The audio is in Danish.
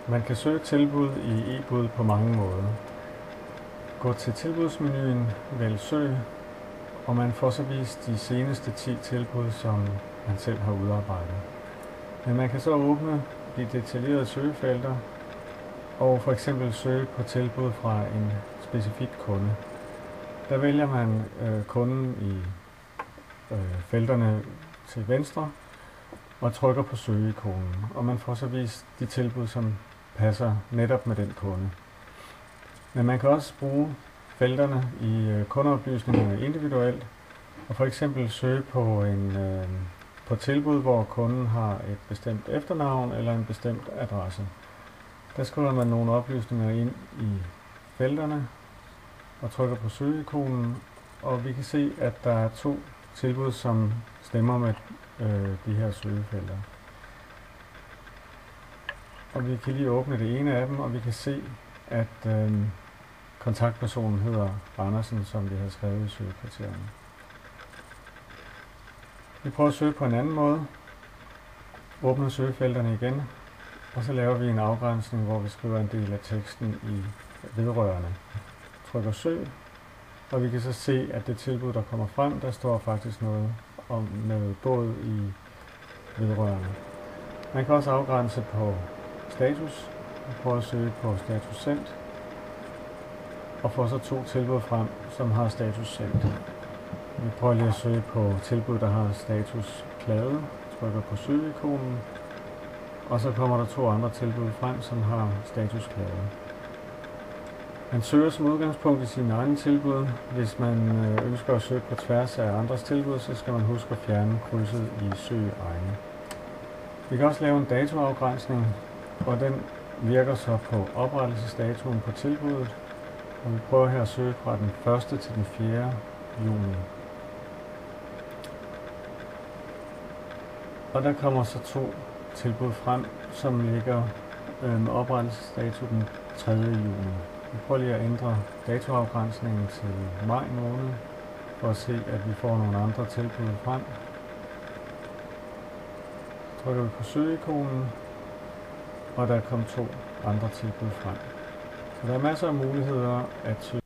Man kan søge tilbud i e-bud på mange måder. Gå til tilbudsmenuen, vælg søg, og man får så vist de seneste 10 tilbud, som man selv har udarbejdet. Men man kan så åbne de detaljerede søgefelter og for eksempel søge på tilbud fra en specifik kunde. Der vælger man kunden i felterne til venstre og trykker på søgeikonen, og man får så vist de tilbud, som passer netop med den kunde. Men man kan også bruge felterne i kundeoplysningerne individuelt, og for eksempel søge på tilbud, hvor kunden har et bestemt efternavn eller en bestemt adresse. Der skriver man nogle oplysninger ind i felterne og trykker på søgeikonen, og vi kan se, at der er 2 tilbud, som stemmer med de her søgefelter. Og vi kan lige åbne det ene af dem, og vi kan se, at kontaktpersonen hedder Andersen, som vi har skrevet i søgekriterierne. Vi prøver at søge på en anden måde. Åbner søgefelterne igen, og så laver vi en afgrænsning, hvor vi skriver en del af teksten i vedrørende. Trykker søg, og vi kan så se, at det tilbud, der kommer frem, der står faktisk noget om noget båd i vedrørende. Man kan også afgrænse på status. Vi prøver at søge på status sendt, og får så 2 tilbud frem, som har status sendt. Vi prøver lige at søge på tilbud, der har status klaget. Trykker på søgeikonen, og så kommer der 2 andre tilbud frem, som har status klaget. Man søger som udgangspunkt i sine egne tilbud. Hvis man ønsker at søge på tværs af andres tilbud, så skal man huske at fjerne krydset i søg egne. Vi kan også lave en datoafgrænsning, og den virker så på oprettelsesdatoen på tilbuddet. Og vi prøver her at søge fra den 1. til den 4. juni. Og der kommer så 2 tilbud frem, som ligger med oprettelsesdato den 3. juni. Vi prøver lige at ændre datoafgrænsningen til maj måned, for at se, at vi får nogle andre tilbud frem. Trykker vi på søgeikonen, og der kommer 2 andre tilbud frem. Så der er masser af muligheder at søge.